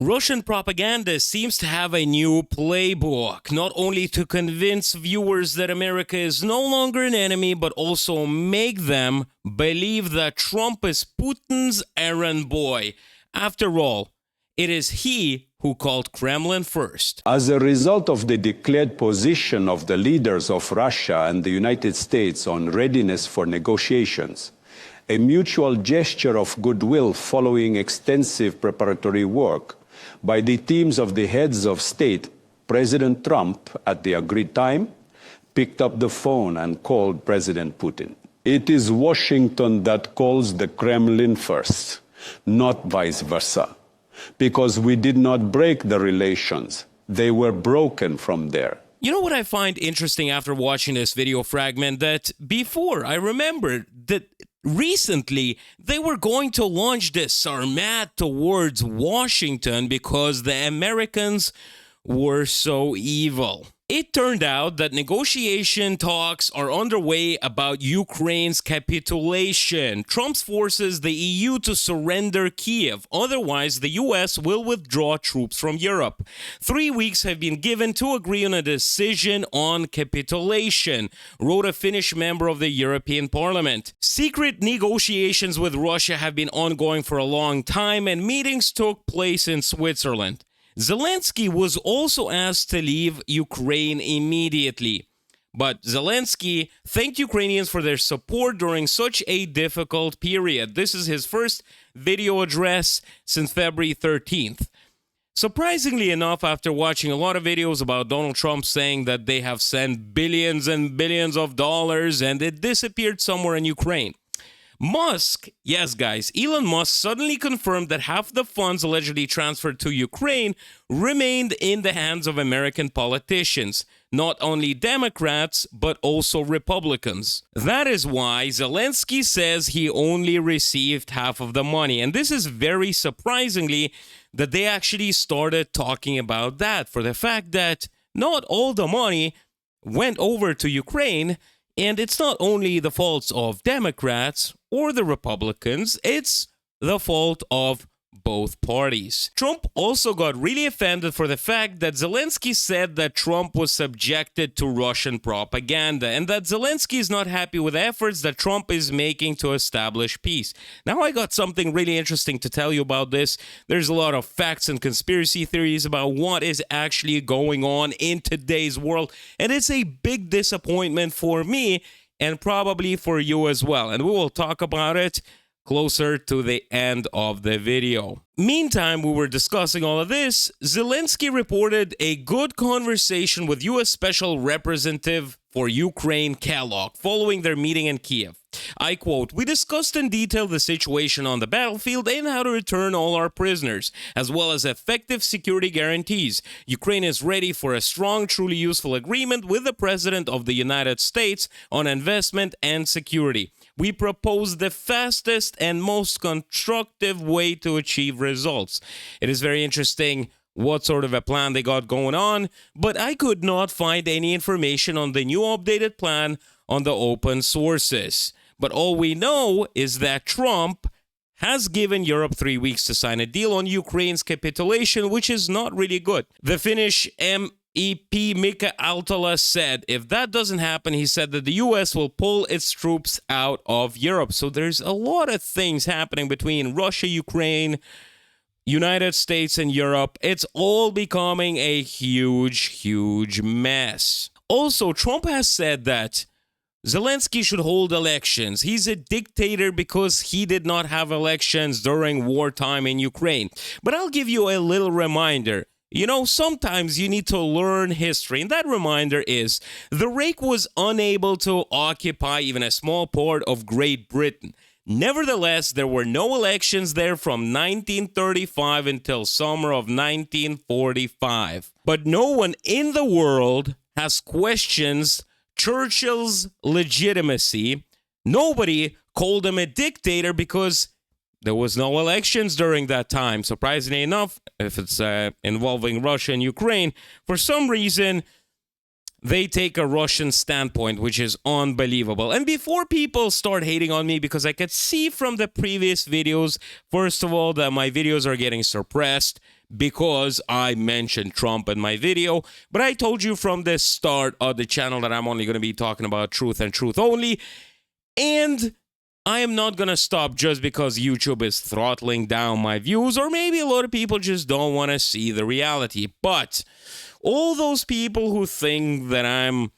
Russian propaganda seems to have a new playbook, not only to convince viewers that America is no longer an enemy, but also make them believe that Trump is Putin's errand boy. After all, it is he who called Kremlin first. As a result of the declared position of the leaders of Russia and the United States on readiness for negotiations, a mutual gesture of goodwill following extensive preparatory work by the teams of the heads of state, President Trump, at the agreed time, picked up the phone and called President Putin. It is Washington that calls the Kremlin first, not vice versa, because we did not break the relations. They were broken from there. You know what I find interesting after watching this video fragment? That before I remembered that recently they were going to launch this Sarmat towards Washington because the Americans were so evil. It turned out that negotiation talks are underway about Ukraine's capitulation. Trump's forces the EU to surrender Kiev. Otherwise, the US will withdraw troops from Europe. 3 weeks have been given to agree on a decision on capitulation, wrote a Finnish member of the European Parliament. Secret negotiations with Russia have been ongoing for a long time, and meetings took place in Switzerland. Zelensky was also asked to leave Ukraine immediately. But Zelensky thanked Ukrainians for their support during such a difficult period. This is his first video address since February 13th. Surprisingly enough, after watching a lot of videos about Donald Trump saying that they have sent billions and billions of dollars and it disappeared somewhere in Ukraine, Musk, yes guys, Elon Musk suddenly confirmed that half the funds allegedly transferred to Ukraine remained in the hands of American politicians, not only Democrats, but also Republicans. That is why Zelensky says he only received half of the money. And this is very surprisingly that they actually started talking about that, for the fact that not all the money went over to Ukraine. And it's not only the faults of Democrats or the Republicans, it's the fault of both parties. Trump also got really offended for the fact that Zelensky said that Trump was subjected to Russian propaganda and that Zelensky is not happy with efforts that Trump is making to establish peace. Now, I got something really interesting to tell you about this. There's a lot of facts and conspiracy theories about what is actually going on in today's world, and it's a big disappointment for me and probably for you as well. And we will talk about it closer to the end of the video. Meantime, we were discussing all of this. Zelensky reported a good conversation with U.S. Special Representative for Ukraine Kellogg following their meeting in Kiev. I quote, "We discussed in detail the situation on the battlefield and how to return all our prisoners, as well as effective security guarantees. Ukraine is ready for a strong, truly useful agreement with the President of the United States on investment and security. We propose the fastest and most constructive way to achieve results." It is very interesting what sort of a plan they got going on, but I could not find any information on the new updated plan on the open sources. But all we know is that Trump has given Europe 3 weeks to sign a deal on Ukraine's capitulation, which is not really good. The Finnish MEP Mika Altala said if that doesn't happen, he said that the US will pull its troops out of Europe. So there's a lot of things happening between Russia, Ukraine, United States, and Europe. It's all becoming a huge mess. Also, Trump has said that Zelensky should hold elections. He's a dictator because he did not have elections during wartime in Ukraine. But I'll give you a little reminder. You know, sometimes you need to learn history, and that reminder is the Reich was unable to occupy even a small part of Great Britain. Nevertheless, there were no elections there from 1935 until summer of 1945. But no one in the world has questions Churchill's legitimacy. Nobody called him a dictator because there was no elections during that time. Surprisingly enough, if it's involving Russia and Ukraine, for some reason, they take a Russian standpoint, which is unbelievable. And before people start hating on me, because I could see from the previous videos, first of all, that my videos are getting suppressed because I mentioned Trump in my video, but I told you from the start of the channel that I'm only going to be talking about truth and truth only, and I am not going to stop just because YouTube is throttling down my views, or maybe a lot of people just don't want to see the reality. But all those people who think that I'm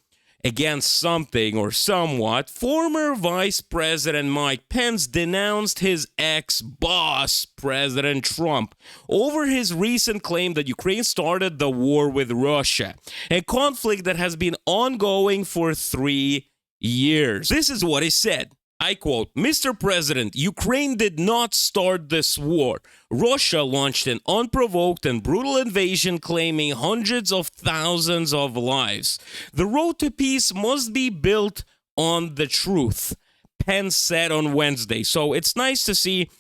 against something or somewhat, former Vice President Mike Pence denounced his ex-boss, President Trump, over his recent claim that Ukraine started the war with Russia, a conflict that has been ongoing for 3 years. This is what he said. I quote, "Mr. President, Ukraine did not start this war. Russia launched an unprovoked and brutal invasion claiming hundreds of thousands of lives. The road to peace must be built on the truth," Pence said on Wednesday. So it's nice to see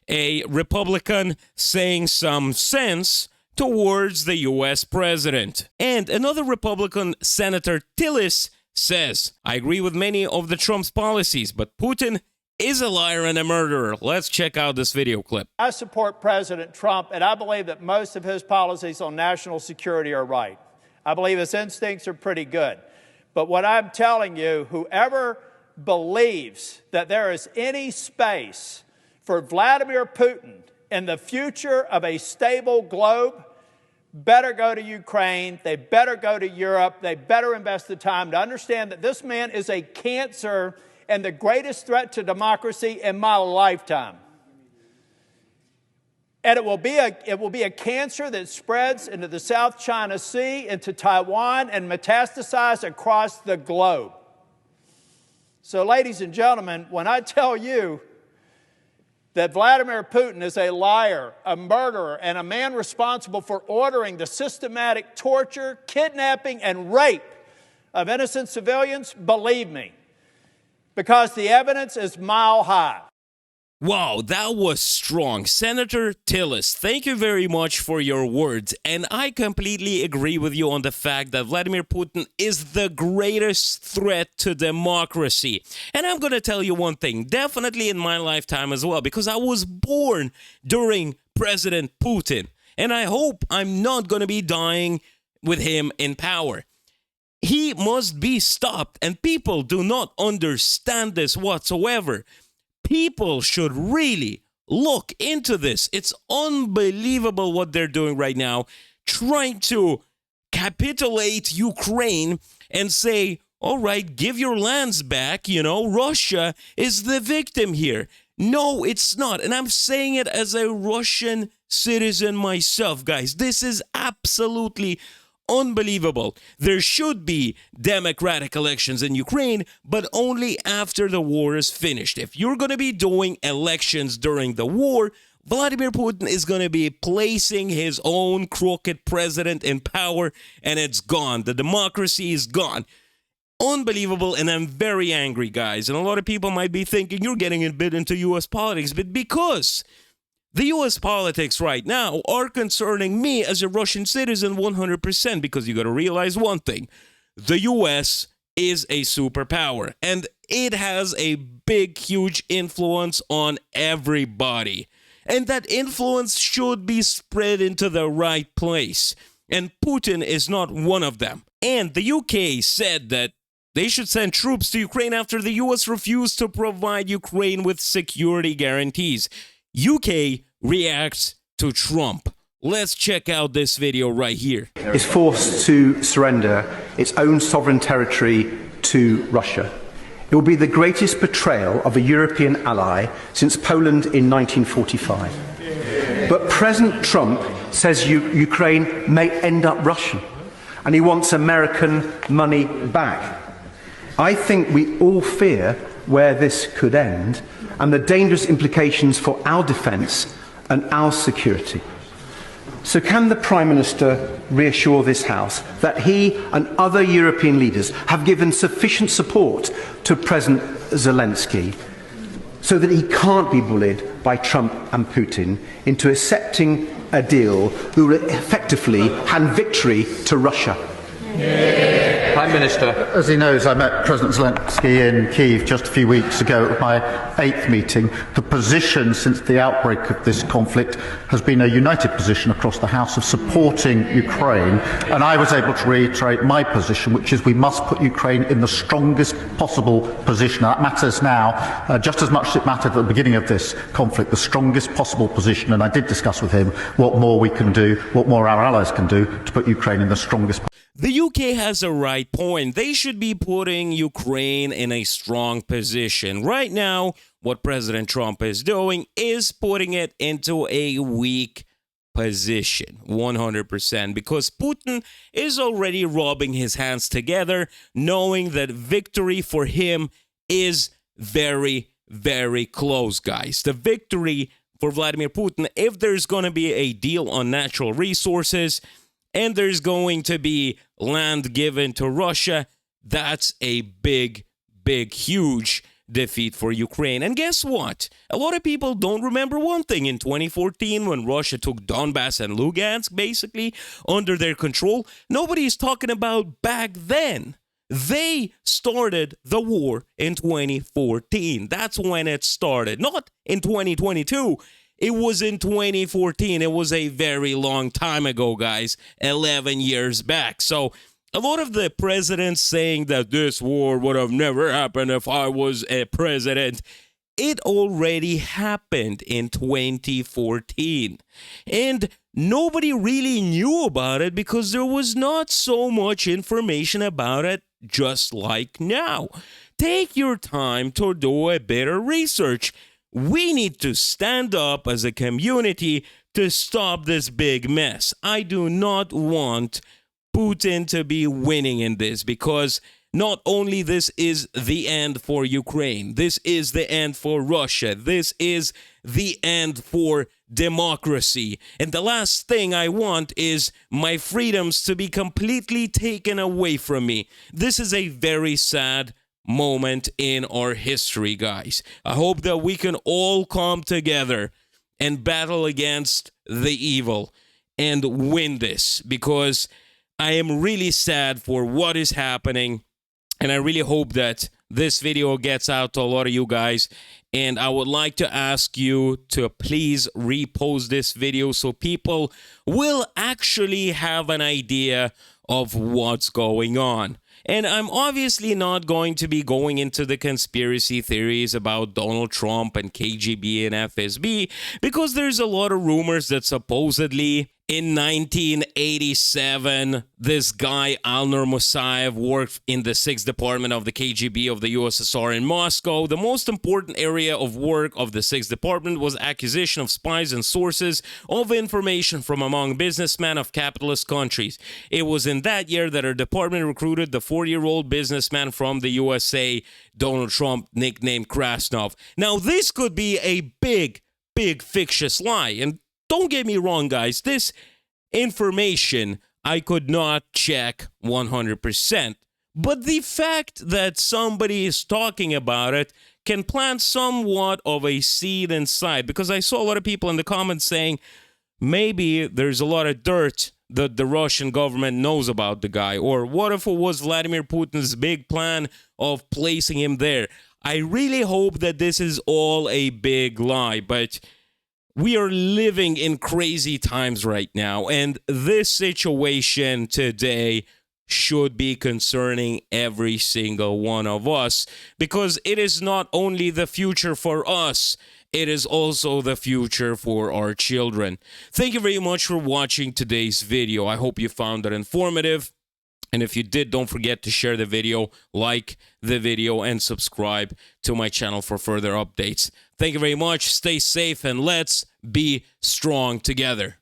a Republican saying some sense towards the U.S. president. And another Republican, Senator Tillis, says, "I agree with many of the Trump's policies, but Putin is a liar and a murderer." Let's check out this video clip. I support President Trump, and I believe that most of his policies on national security are right. I believe his instincts are pretty good. But what I'm telling you, whoever believes that there is any space for Vladimir Putin in the future of a stable globe better go to Ukraine, they better go to Europe, they better invest the time to understand that this man is a cancer and the greatest threat to democracy in my lifetime. And it will be a cancer that spreads into the South China Sea, into Taiwan, and metastasizes across the globe. So, ladies and gentlemen, when I tell you that Vladimir Putin is a liar, a murderer, and a man responsible for ordering the systematic torture, kidnapping, and rape of innocent civilians, believe me, because the evidence is mile high. Wow, that was strong. Senator Tillis, thank you very much for your words. And I completely agree with you on the fact that Vladimir Putin is the greatest threat to democracy. And I'm going to tell you one thing, definitely in my lifetime as well, because I was born during President Putin. And I hope I'm not going to be dying with him in power. He must be stopped, and people do not understand this whatsoever. People should really look into this. It's unbelievable what they're doing right now, trying to capitulate Ukraine and say, all right, give your lands back. You know, Russia is the victim here. No, it's not. And I'm saying it as a Russian citizen myself, guys. This is absolutely unbelievable. There should be democratic elections in Ukraine, but only after the war is finished. If you're going to be doing elections during the war, Vladimir Putin is going to be placing his own crooked president in power, and it's gone. The democracy is gone. Unbelievable, and I'm very angry, guys. And a lot of people might be thinking you're getting a bit into U.S. politics, but because the U.S. politics right now are concerning me as a Russian citizen 100%, because you got to realize one thing. The U.S. is a superpower, and it has a big, huge influence on everybody. And that influence should be spread into the right place. And Putin is not one of them. And the UK said that they should send troops to Ukraine after the U.S. refused to provide Ukraine with security guarantees. UK reacts to Trump. Let's check out this video right here. Is forced to surrender its own sovereign territory to Russia. It will be the greatest betrayal of a European ally since Poland in 1945. But President Trump says Ukraine may end up Russian, and he wants American money back. I think we all fear where this could end and the dangerous implications for our defence and our security. So can the Prime Minister reassure this House that he and other European leaders have given sufficient support to President Zelensky so that he can't be bullied by Trump and Putin into accepting a deal that will effectively hand victory to Russia? Yeah. Prime Minister. As he knows, I met President Zelensky in Kyiv just a few weeks ago at my 8th meeting. The position since the outbreak of this conflict has been a united position across the House of supporting Ukraine, and I was able to reiterate my position, which is we must put Ukraine in the strongest possible position. That matters now just as much as it mattered at the beginning of this conflict, the strongest possible position, and I did discuss with him what more we can do, what more our allies can do to put Ukraine in the strongest position. The UK has a right point. They should be putting Ukraine in a strong position. Right now, what President Trump is doing is putting it into a weak position, 100%, because Putin is already rubbing his hands together, knowing that victory for him is very, very close, guys. The victory for Vladimir Putin, if there's going to be a deal on natural resources, and there's going to be land given to Russia, that's a big, big, huge defeat for Ukraine. And guess what? A lot of people don't remember one thing. In 2014, when Russia took Donbass and Lugansk basically under their control, nobody's talking about back then. They started the war in 2014. That's when it started, not in 2022. It was in 2014. It was a very long time ago, guys, 11 years back. So a lot of the presidents saying that this war would have never happened if I was a president, it already happened in 2014. And nobody really knew about it because there was not so much information about it, just like now. Take your time to do a bit of research. We need to stand up as a community to stop this big mess. I do not want Putin to be winning in this, because not only this is the end for Ukraine, this is the end for Russia, this is the end for democracy. And the last thing I want is my freedoms to be completely taken away from me. This is a very sad moment in our history, guys. I hope that we can all come together and battle against the evil and win this, because I am really sad for what is happening, and I really hope that this video gets out to a lot of you guys. And I would like to ask you to please repost this video so people will actually have an idea of what's going on. And I'm obviously not going to be going into the conspiracy theories about Donald Trump and KGB and FSB, because there's a lot of rumors that supposedly in 1987, this guy, Alnur Musayev, worked in the 6th Department of the KGB of the USSR in Moscow. The most important area of work of the 6th Department was acquisition of spies and sources of information from among businessmen of capitalist countries. It was in that year that our department recruited the 40-year-old businessman from the USA, Donald Trump, nicknamed Krasnov. Now, this could be a big, big fictitious lie. And don't get me wrong, guys. This information I could not check 100%. But the fact that somebody is talking about it can plant somewhat of a seed inside. Because I saw a lot of people in the comments saying maybe there's a lot of dirt that the Russian government knows about the guy. Or what if it was Vladimir Putin's big plan of placing him there? I really hope that this is all a big lie. But we are living in crazy times right now, and this situation today should be concerning every single one of us, because it is not only the future for us, it is also the future for our children. Thank you very much for watching today's video. I hope you found it informative. And if you did, don't forget to share the video, like the video, and subscribe to my channel for further updates. Thank you very much. Stay safe, and let's be strong together.